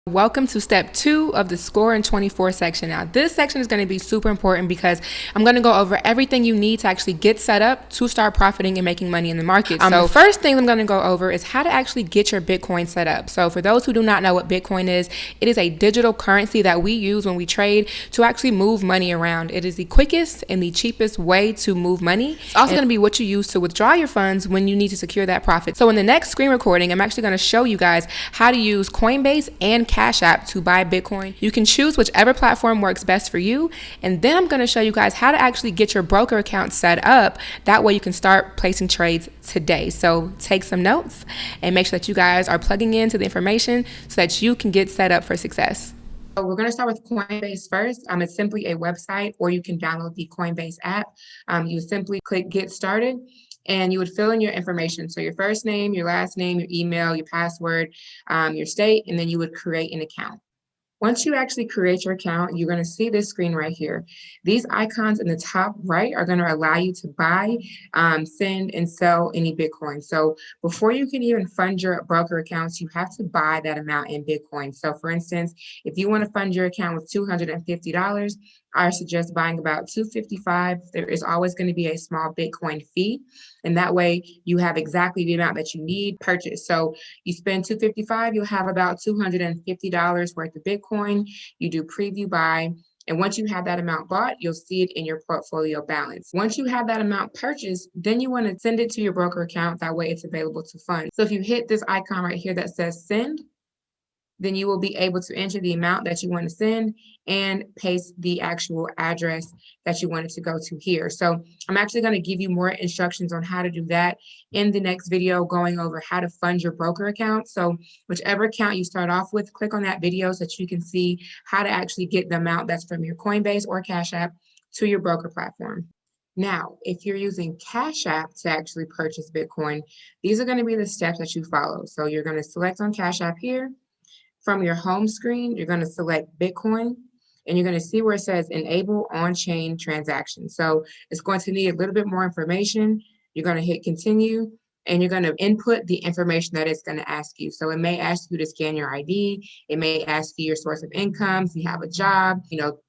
Welcome to step 2 of the Score in 24 section. Now, this section is going to be super important because I'm going to go over everything you need to actually get set up to start profiting and making money in the market. So the first thing I'm going to go over is how to actually get your Bitcoin set up. So for those who do not know what Bitcoin is, it is a digital currency that we use when we trade to actually move money around. It is the quickest and the cheapest way to move money. It's also going to be what you use to withdraw your funds when you need to secure that profit. So in the next screen recording, I'm actually going to show you guys how to use Coinbase and Cash App to buy Bitcoin. You can choose whichever platform works best for you. And then I'm going to show you guys how to actually get your broker account set up. That way you can start placing trades today. So take some notes and make sure that you guys are plugging into the information so that you can get set up for success. So we're going to start with Coinbase first. It's simply a website, or you can download the Coinbase app. You simply click Get Started, and you would fill in your information. So your first name, your last name, your email, your password, your state, and then you would create an account. Once you actually create your account, you're going to see this screen right here. These icons in the top right are going to allow you to buy, send, and sell any Bitcoin. So before you can even fund your broker accounts, you have to buy that amount in Bitcoin. So for instance, if you want to fund your account with $250, I suggest buying about $255. There is always going to be a small Bitcoin fee, and that way you have exactly the amount that you need purchased. So you spend $255, you'll have about $250 worth of Bitcoin. You do preview buy, and once you have that amount bought, you'll see it in your portfolio balance. Once you have that amount purchased, then you want to send it to your broker account. That way it's available to fund. So if you hit this icon right here that says send, then you will be able to enter the amount that you want to send and paste the actual address that you want it to go to here. So I'm actually going to give you more instructions on how to do that in the next video, going over how to fund your broker account. So whichever account you start off with, click on that video so that you can see how to actually get the amount that's from your Coinbase or Cash App to your broker platform. Now, if you're using Cash App to actually purchase Bitcoin, these are going to be the steps that you follow. So you're going to select on Cash App here. From your home screen, you're going to select Bitcoin, and you're going to see where it says enable on-chain transactions. So it's going to need a little bit more information. You're going to hit continue, and you're going to input the information that it's going to ask you. So it may ask you to scan your ID. It may ask you your source of income. If you have a job,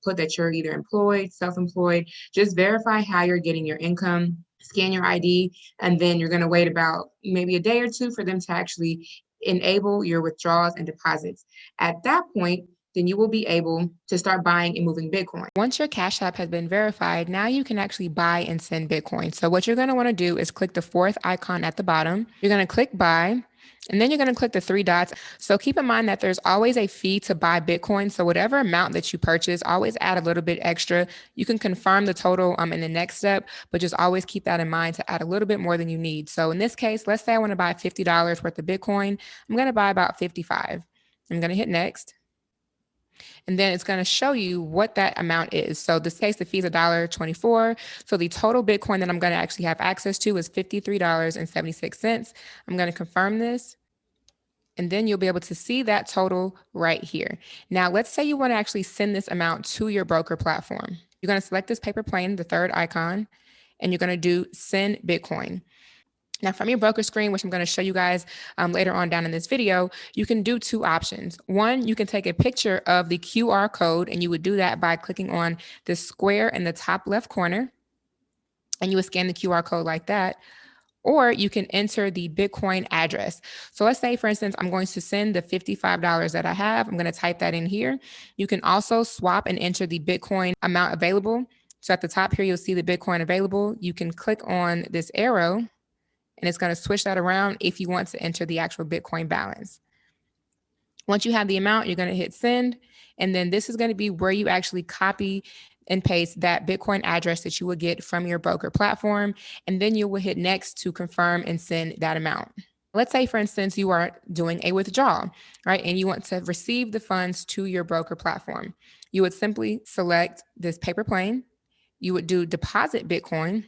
put that you're either employed, self-employed. Just verify how you're getting your income. Scan your ID, and then you're going to wait about maybe a day or two for them to actually enable your withdrawals and deposits. At that point, then you will be able to start buying and moving Bitcoin. Once your Cash App has been verified, now you can actually buy and send Bitcoin. So what you're going to want to do is click the fourth icon at the bottom. You're going to click buy, and then you're going to click the three dots. So keep in mind that there's always a fee to buy Bitcoin. So whatever amount that you purchase, always add a little bit extra. You can confirm the total in the next step, but just always keep that in mind to add a little bit more than you need. So in this case, let's say I want to buy $50 worth of Bitcoin. I'm going to buy about 55. I'm going to hit next. And then it's going to show you what that amount is. So this case, the fee is $1.24. So the total Bitcoin that I'm going to actually have access to is $53.76. I'm going to confirm this. And then you'll be able to see that total right here. Now, let's say you want to actually send this amount to your broker platform. You're going to select this paper plane, the third icon, and you're going to do send Bitcoin. Now, from your broker screen, which I'm going to show you guys later on down in this video, you can do two options. One, you can take a picture of the QR code, and you would do that by clicking on the square in the top left corner, and you would scan the QR code like that. Or you can enter the Bitcoin address. So let's say, for instance, I'm going to send the $55 that I have. I'm going to type that in here. You can also swap and enter the Bitcoin amount available. So at the top here, you'll see the Bitcoin available. You can click on this arrow, and it's going to switch that around if you want to enter the actual Bitcoin balance. Once you have the amount, you're going to hit send. And then this is going to be where you actually copy and paste that Bitcoin address that you will get from your broker platform. And then you will hit next to confirm and send that amount. Let's say, for instance, you are doing a withdrawal, right? And you want to receive the funds to your broker platform. You would simply select this paper plane. You would do deposit Bitcoin.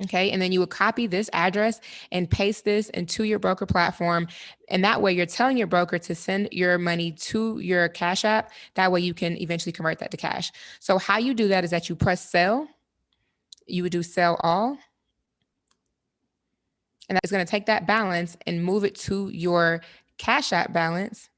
Okay. And then you would copy this address and paste this into your broker platform. And that way you're telling your broker to send your money to your Cash App. That way you can eventually convert that to cash. So how you do that is that you press sell. You would do sell all. And that's going to take that balance and move it to your Cash App balance.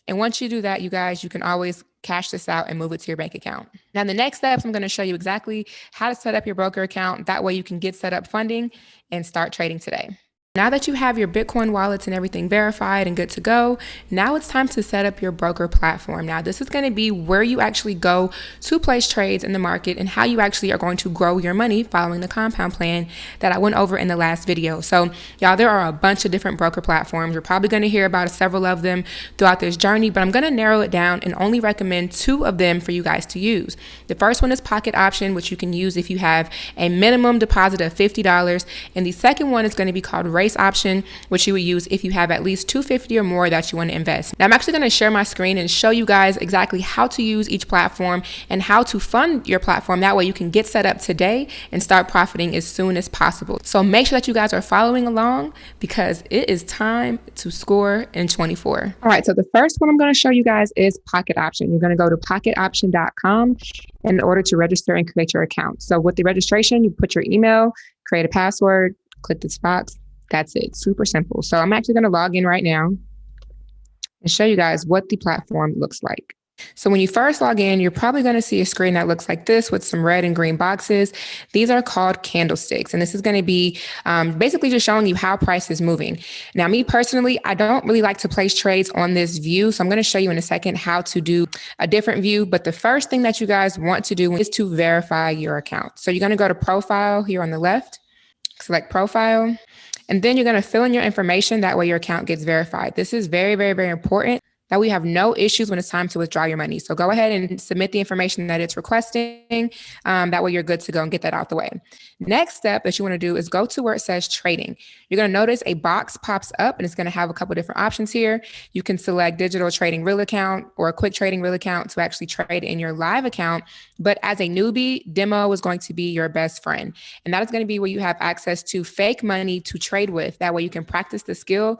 And once you do that, you guys, you can always cash this out and move it to your bank account. Now, the next steps, I'm going to show you exactly how to set up your broker account. That way you can get set up funding and start trading today. Now that you have your Bitcoin wallets and everything verified and good to go, now it's time to set up your broker platform. Now, this is going to be where you actually go to place trades in the market and how you actually are going to grow your money following the compound plan that I went over in the last video. So, y'all, there are a bunch of different broker platforms. You're probably going to hear about several of them throughout this journey, but I'm going to narrow it down and only recommend 2 of them for you guys to use. The first one is Pocket Option, which you can use if you have a minimum deposit of $50, and the second one is going to be called Race Option, which you would use if you have at least $250 or more that you want to invest. Now, I'm actually going to share my screen and show you guys exactly how to use each platform and how to fund your platform. That way you can get set up today and start profiting as soon as possible. So make sure that you guys are following along because it is time to score in 24. All right, so the first one I'm going to show you guys is Pocket Option. You're going to go to pocketoption.com in order to register and create your account. So with the registration, you put your email, create a password, click this box. That's it. Super simple. So I'm actually going to log in right now and show you guys what the platform looks like. So when you first log in, you're probably going to see a screen that looks like this with some red and green boxes. These are called candlesticks. And this is going to be basically just showing you how price is moving. Now, me personally, I don't really like to place trades on this view. So I'm going to show you in a second how to do a different view. But the first thing that you guys want to do is to verify your account. So you're going to go to Profile here on the left, select Profile. And then you're going to fill in your information. That way your account gets verified. This is very, very, very important that we have no issues when it's time to withdraw your money. So go ahead and submit the information that it's requesting. That way you're good to go and get that out the way. Next step that you want to do is go to where it says trading. You're going to notice a box pops up and it's going to have a couple different options here. You can select digital trading real account or a quick trading real account to actually trade in your live account. But as a newbie, demo is going to be your best friend. And that is going to be where you have access to fake money to trade with. That way you can practice the skill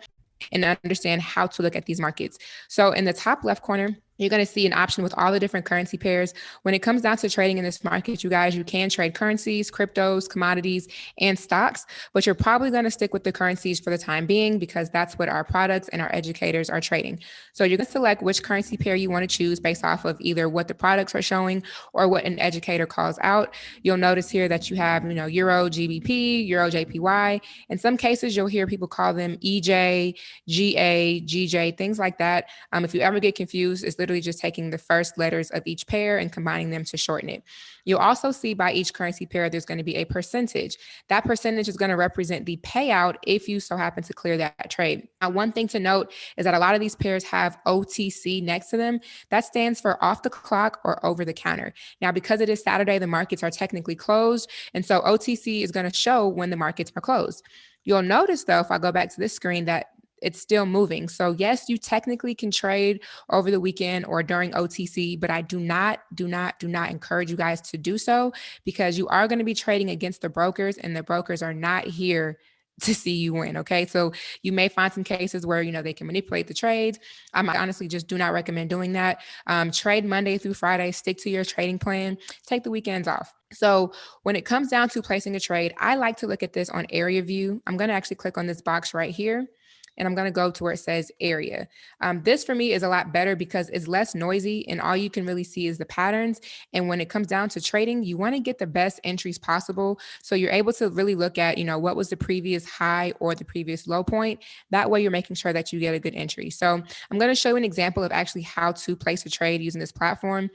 and understand how to look at these markets. So in the top left corner, you're going to see an option with all the different currency pairs. When it comes down to trading in this market, you guys, you can trade currencies, cryptos, commodities, and stocks, but you're probably going to stick with the currencies for the time being because that's what our products and our educators are trading. So you're going to select which currency pair you want to choose based off of either what the products are showing or what an educator calls out. You'll notice here that you have, Euro GBP, Euro JPY. In some cases, you'll hear people call them EJ, GA, GJ, things like that. If you ever get confused, it's literally just taking the first letters of each pair and combining them to shorten it. You'll also see by each currency pair, there's going to be a percentage. That percentage is going to represent the payout if you so happen to clear that trade. Now, one thing to note is that a lot of these pairs have OTC next to them. That stands for off the clock or over the counter. Now, because it is Saturday, the markets are technically closed. And so OTC is going to show when the markets are closed. You'll notice, though, if I go back to this screen, that it's still moving. So yes, you technically can trade over the weekend or during OTC, but I do not encourage you guys to do so because you are going to be trading against the brokers and the brokers are not here to see you win. Okay. So you may find some cases where, they can manipulate the trades. I honestly just do not recommend doing that. Trade Monday through Friday, stick to your trading plan, take the weekends off. So when it comes down to placing a trade, I like to look at this on area view. I'm going to actually click on this box right here. And I'm going to go to where it says area. This for me is a lot better because it's less noisy and all you can really see is the patterns. And when it comes down to trading, you want to get the best entries possible. So you're able to really look at, what was the previous high or the previous low point. That way you're making sure that you get a good entry. So I'm going to show you an example of actually how to place a trade using this platform.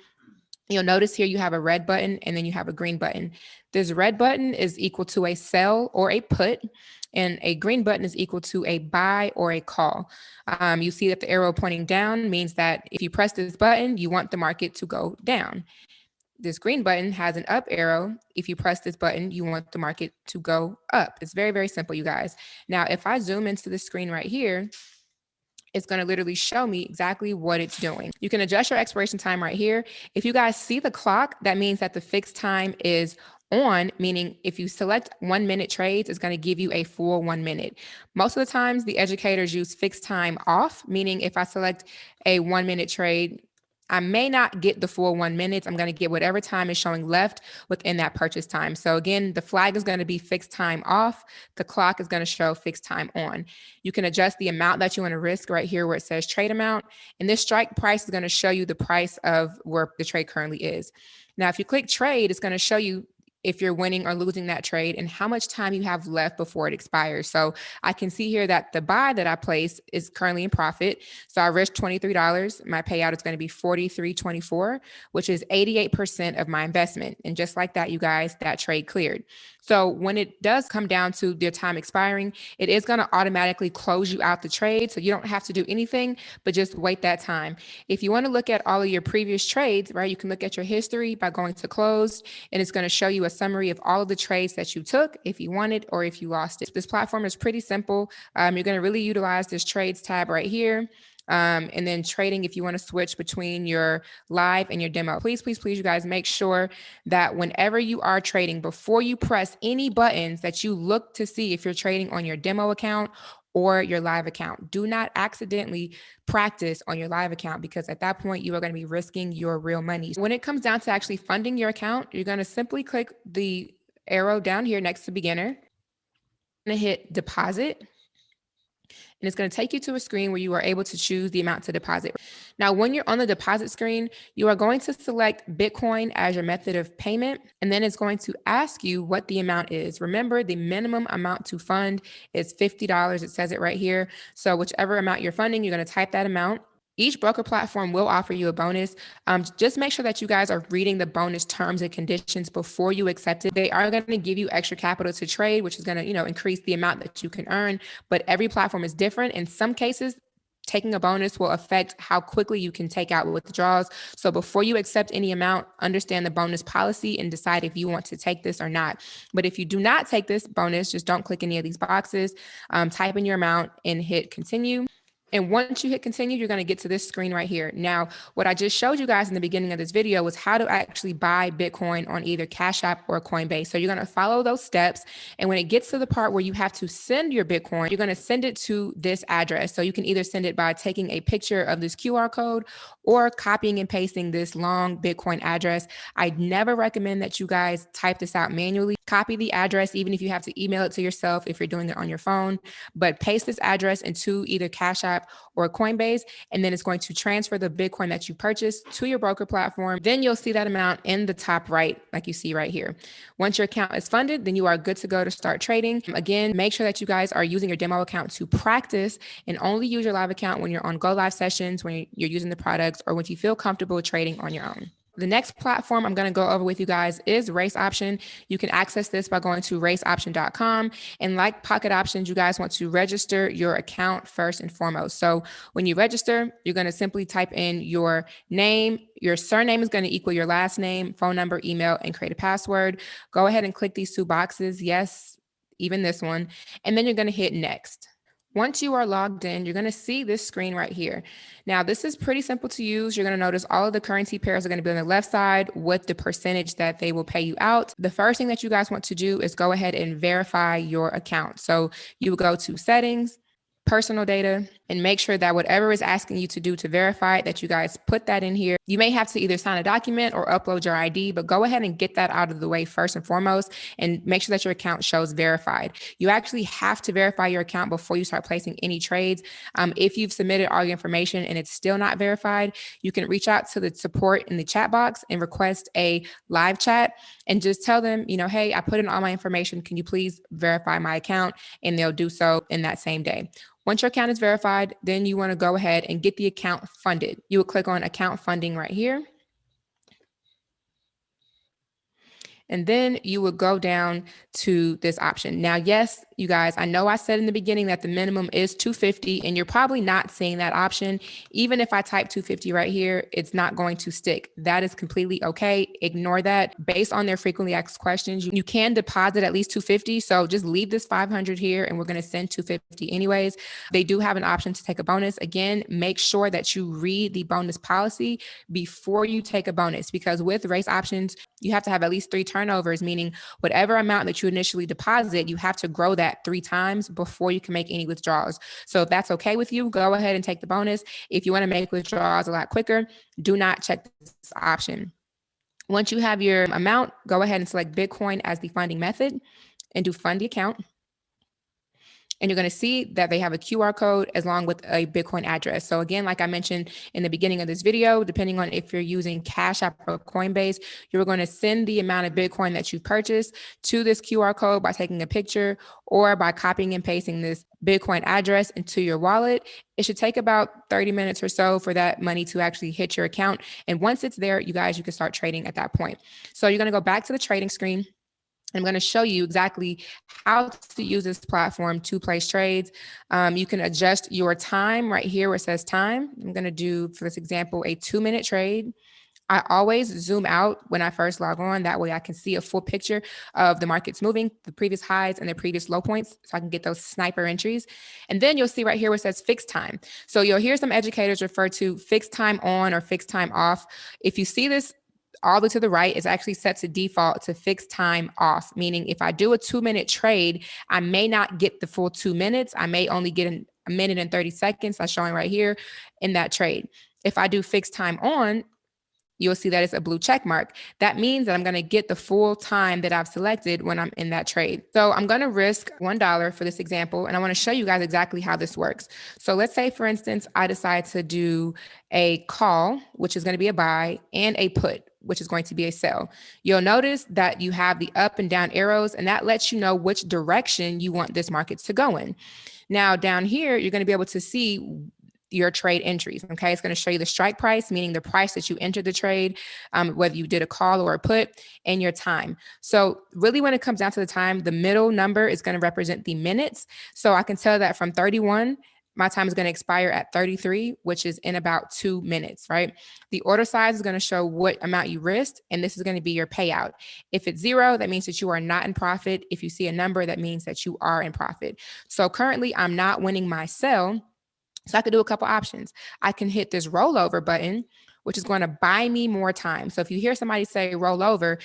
You'll notice here you have a red button and then you have a green button. This red button is equal to a sell or a put, and a green button is equal to a buy or a call. You see that the arrow pointing down means that if you press this button, you want the market to go down. This green button has an up arrow. If you press this button, you want the market to go up. It's very, very simple, you guys. Now, if I zoom into the screen right here, it's going to literally show me exactly what it's doing. You can adjust your expiration time right here. If you guys see the clock, that means that the fixed time is on, meaning if you select 1 minute trades, it's going to give you a full 1 minute. Most of the times the educators use fixed time off, meaning if I select a 1 minute trade, I may not get the full 1 minute. I'm going to get whatever time is showing left within that purchase time. So again, the flag is going to be fixed time off. The clock is going to show fixed time on. You can adjust the amount that you want to risk right here where it says trade amount. And this strike price is going to show you the price of where the trade currently is. Now, if you click trade, it's going to show you if you're winning or losing that trade and how much time you have left before it expires. So I can see here that the buy that I placed is currently in profit. So I risked $23. My payout is going to be $43.24, which is 88% of my investment. And just like that, you guys, that trade cleared. So when it does come down to their time expiring, it is going to automatically close you out the trade. So you don't have to do anything, but just wait that time. If you want to look at all of your previous trades, right, you can look at your history by going to closed, and it's going to show you a summary of all of the trades that you took, if you won it or if you lost it. This platform is pretty simple. You're going to really utilize this trades tab right here. And then trading, if you want to switch between your live and your demo, please, you guys make sure that whenever you are trading, before you press any buttons, that you look to see if you're trading on your demo account or your live account. Do not accidentally practice on your live account, because at that point you are going to be risking your real money. When it comes down to actually funding your account, you're going to simply click the arrow down here next to beginner. You're going to hit deposit. And it's going to take you to a screen where you are able to choose the amount to deposit. Now, when you're on the deposit screen, you are going to select Bitcoin as your method of payment, and then it's going to ask you what the amount is. Remember, the minimum amount to fund is $50. It says it right here. So whichever amount you're funding, you're going to type that amount. Each broker platform will offer you a bonus. Just make sure that you guys are reading the bonus terms and conditions before you accept it. They are going to give you extra capital to trade, which is going to, increase the amount that you can earn. But every platform is different. In some cases, taking a bonus will affect how quickly you can take out withdrawals. So before you accept any amount, understand the bonus policy and decide if you want to take this or not. But if you do not take this bonus, just don't click any of these boxes, type in your amount and hit continue. And once you hit continue, you're going to get to this screen right here. Now, what I just showed you guys in the beginning of this video was how to actually buy Bitcoin on either Cash App or Coinbase. So you're going to follow those steps. And when it gets to the part where you have to send your Bitcoin, you're going to send it to this address. So you can either send it by taking a picture of this QR code or copying and pasting this long Bitcoin address. I never recommend that you guys type this out manually. Copy the address, even if you have to email it to yourself if you're doing it on your phone, but paste this address into either Cash App or Coinbase, and then it's going to transfer the Bitcoin that you purchased to your broker platform. Then you'll see that amount in the top right, like you see right here. Once your account is funded, then you are good to go to start trading. Again, make sure that you guys are using your demo account to practice, and only use your live account when you're on Go Live sessions, when you're using the products, or when you feel comfortable trading on your own. The next platform I'm going to go over with you guys is Race Option. You can access this by going to raceoption.com. And like Pocket Options, you guys want to register your account first and foremost. So when you register, you're going to simply type in your name. Your surname is going to equal your last name, phone number, email, and create a password. Go ahead and click these two boxes. Yes, even this one. And then you're going to hit next. Once you are logged in, you're going to see this screen right here. Now, this is pretty simple to use. You're going to notice all of the currency pairs are going to be on the left side with the percentage that they will pay you out. The first thing that you guys want to do is go ahead and verify your account. So you will go to settings, personal data, and make sure that whatever is asking you to do to verify it, that you guys put that in here. You may have to either sign a document or upload your ID, but go ahead and get that out of the way first and foremost, and make sure that your account shows verified. You actually have to verify your account before you start placing any trades. If you've submitted all your information and it's still not verified, you can reach out to the support in the chat box and request a live chat and just tell them, hey, I put in all my information. Can you please verify my account? And they'll do so in that same day. Once your account is verified, then you want to go ahead and get the account funded. You will click on account funding right here. And then you would go down to this option. Now, yes, you guys, I know I said in the beginning that the minimum is $250, and you're probably not seeing that option. Even if I type $250 right here, it's not going to stick. That is completely okay. Ignore that. Based on their frequently asked questions, you can deposit at least $250. So just leave this $500 here, and we're going to send $250 anyways. They do have an option to take a bonus. Again, make sure that you read the bonus policy before you take a bonus, because with Race Options, you have to have at least 3 terms turnovers, meaning whatever amount that you initially deposit, you have to grow that 3 times before you can make any withdrawals. So if that's okay with you, go ahead and take the bonus. If you want to make withdrawals a lot quicker, do not check this option. Once you have your amount, go ahead and select Bitcoin as the funding method and do fund the account. And you're going to see that they have a QR code along with a Bitcoin address. So again, like I mentioned in the beginning of this video, depending on if you're using Cash App or Coinbase, you're going to send the amount of Bitcoin that you purchased to this QR code by taking a picture or by copying and pasting this Bitcoin address into your wallet. It should take about 30 minutes or so for that money to actually hit your account. And once it's there, you guys, you can start trading at that point. So you're going to go back to the trading screen. I'm going to show you exactly how to use this platform to place trades. You can adjust your time right here where it says time. I'm going to do, for this example, a 2-minute trade. I always zoom out when I first log on. That way I can see a full picture of the markets moving, the previous highs and the previous low points, so I can get those sniper entries. And then you'll see right here where it says fixed time. So you'll hear some educators refer to fixed time on or fixed time off. If you see this all the way to the right, is actually set to default to fixed time off, meaning if I do a 2-minute trade, I may not get the full 2 minutes. I may only get a minute and 30 seconds, that's showing right here in that trade. If I do fixed time on, you'll see that it's a blue check mark. That means that I'm going to get the full time that I've selected when I'm in that trade. So I'm going to risk $1 for this example, and I want to show you guys exactly how this works. So let's say, for instance, I decide to do a call, which is going to be a buy, and a put, which is going to be a sell. You'll notice that you have the up and down arrows, and that lets you know which direction you want this market to go in. Now, down here, you're going to be able to see your trade entries. Okay. It's going to show you the strike price, meaning the price that you entered the trade, whether you did a call or a put, and your time. So really, when it comes down to the time, the middle number is going to represent the minutes. So I can tell that from 31, my time is going to expire at 33, which is in about 2 minutes, right? The order size is going to show what amount you risked, and this is going to be your payout. If it's 0, that means that you are not in profit. If you see a number, that means that you are in profit. So currently, I'm not winning my sell. So I could do a couple options. I can hit this rollover button, which is going to buy me more time. So if you hear somebody say rollover,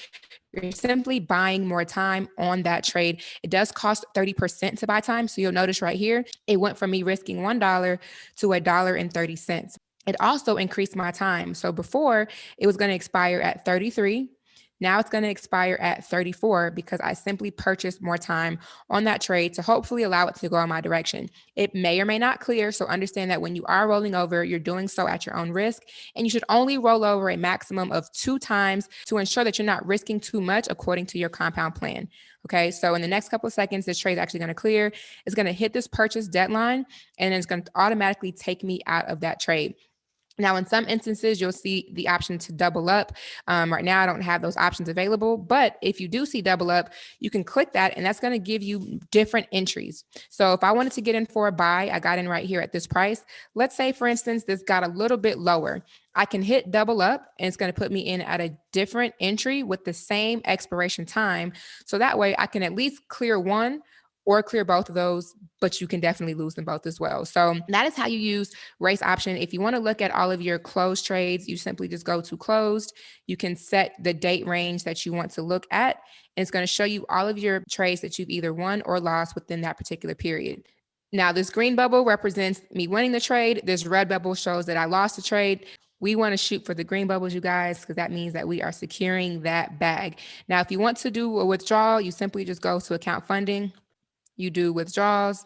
you're simply buying more time on that trade. It does cost 30% to buy time. So you'll notice right here, it went from me risking $1 to $1.30. It also increased my time. So before, it was going to expire at 33. Now it's going to expire at 34 because I simply purchased more time on that trade to hopefully allow it to go in my direction. It may or may not clear. So understand that when you are rolling over, you're doing so at your own risk, and you should only roll over a maximum of 2 times to ensure that you're not risking too much according to your compound plan. Okay. So in the next couple of seconds, this trade is actually going to clear. It's going to hit this purchase deadline, and it's going to automatically take me out of that trade. Now, in some instances, you'll see the option to double up. Right now, I don't have those options available, but if you do see double up, you can click that, and that's going to give you different entries. So if I wanted to get in for a buy, I got in right here at this price. Let's say, for instance, this got a little bit lower. I can hit double up, and it's going to put me in at a different entry with the same expiration time. So that way I can at least clear one or clear both of those, but you can definitely lose them both as well. So that is how you use race option. If you want to look at all of your closed trades, you simply just go to closed. You can set the date range that you want to look at, and it's going to show you all of your trades that you've either won or lost within that particular period. Now, this green bubble represents me winning the trade. This red bubble shows that I lost the trade. We want to shoot for the green bubbles, you guys, because that means that we are securing that bag. Now, if you want to do a withdrawal, you simply just go to account funding. You do withdrawals,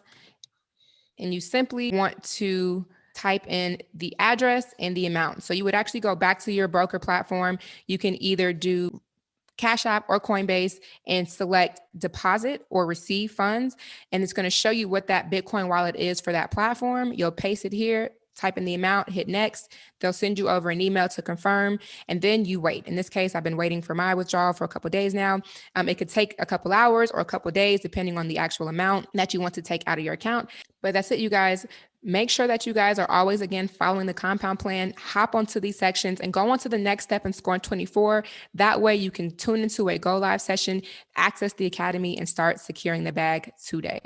and you simply want to type in the address and the amount. So you would actually go back to your broker platform. You can either do Cash App or Coinbase and select deposit or receive funds. And it's going to show you what that Bitcoin wallet is for that platform. You'll paste it here, type in the amount, hit next. They'll send you over an email to confirm, and then you wait. In this case, I've been waiting for my withdrawal for a couple of days now. It could take a couple hours or a couple of days, depending on the actual amount that you want to take out of your account. But that's it, you guys. Make sure that you guys are always, again, following the compound plan. Hop onto these sections and go on to the next step in Score in 24. That way you can tune into a go live session, access the academy, and start securing the bag today.